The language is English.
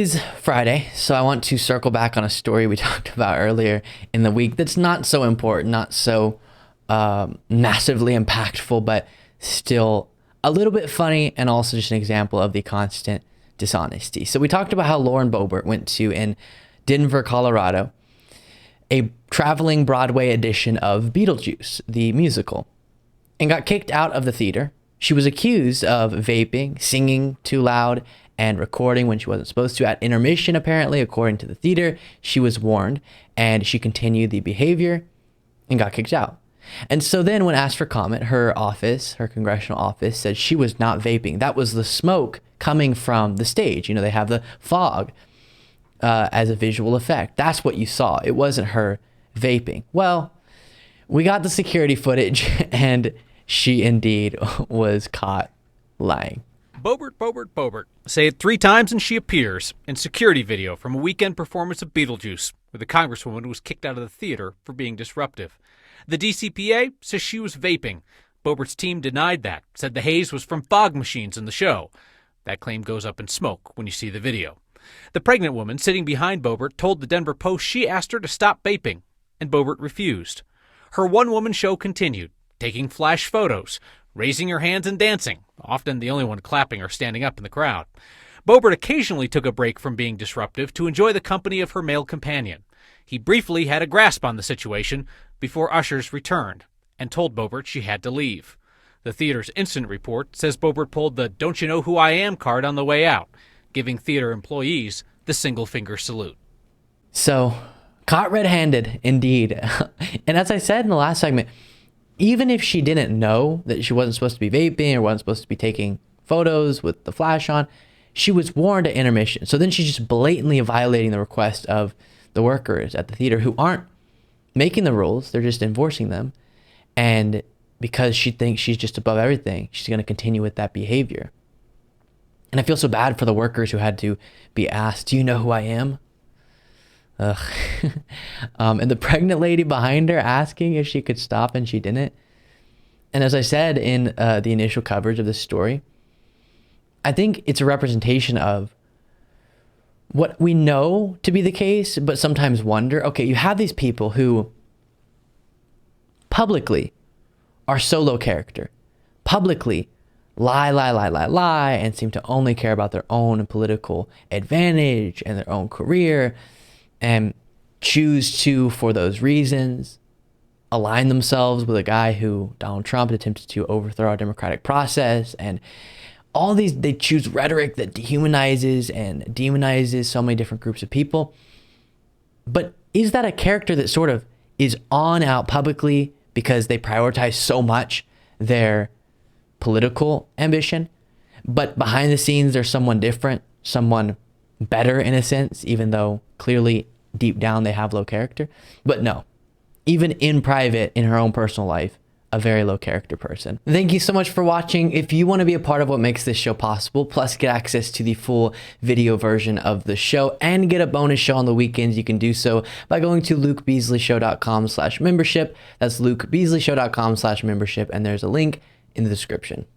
is Friday, so I want to circle back on a story we talked about earlier in the week that's not so important, not so massively impactful, but still a little bit funny, and also just an example of the constant dishonesty. So we talked about how Lauren Boebert went to, in Denver, Colorado, a traveling Broadway edition of Beetlejuice, the musical, and got kicked out of the theater. She was accused of vaping, singing too loud, and recording when she wasn't supposed to. At intermission, apparently, according to the theater, she was warned, and she continued the behavior and got kicked out. And so then when asked for comment, her office, her congressional office, said she was not vaping. That was the smoke coming from the stage. You know, they have the fog as a visual effect. That's what you saw. It wasn't her vaping. Well, we got the security footage, and she indeed was caught lying. Boebert. Say it 3 times and she appears in security video from a weekend performance of Beetlejuice, where the congresswoman was kicked out of the theater for being disruptive. The DCPA says she was vaping. Boebert's team denied that, said the haze was from fog machines in the show. That claim goes up in smoke when you see the video. The pregnant woman sitting behind Boebert told the Denver Post she asked her to stop vaping, and Boebert refused. Her one-woman show continued, taking flash photos, raising her hands and dancing, often the only one clapping or standing up in the crowd. Boebert occasionally took a break from being disruptive to enjoy the company of her male companion. He briefly had a grasp on the situation before ushers returned and told Boebert she had to leave. The theater's incident report says Boebert pulled the "Don't you know who I am" card on the way out, giving theater employees the single-finger salute. So, caught red-handed, indeed. And as I said in the last segment, even if she didn't know that she wasn't supposed to be vaping or wasn't supposed to be taking photos with the flash on, she was warned at intermission. So then she's just blatantly violating the request of the workers at the theater, who aren't making the rules, they're just enforcing them. And because she thinks she's just above everything, she's going to continue with that behavior. And I feel so bad for the workers who had to be asked, "Do you know who I am?" Ugh. And the pregnant lady behind her asking if she could stop, and she didn't. And as I said in the initial coverage of this story, I think it's a representation of what we know to be the case, but sometimes wonder. Okay, you have these people who publicly are so low character, publicly lie, and seem to only care about their own political advantage and their own career, and choose to, for those reasons, align themselves with a guy who Donald Trump attempted to overthrow our democratic process. And all these, they choose rhetoric that dehumanizes and demonizes so many different groups of people. But is that a character that sort of is on out publicly because they prioritize so much their political ambition, but behind the scenes there's someone different, someone better in a sense, even though clearly deep down they have low character? But no, even in private, in her own personal life, a very low character person. Thank you so much for watching. If you want to be a part of what makes this show possible, plus get access to the full video version of the show and get a bonus show on the weekends, you can do so by going to lukebeasleyshow.com/membership. That's lukebeasleyshow.com/membership, and there's a link in the description.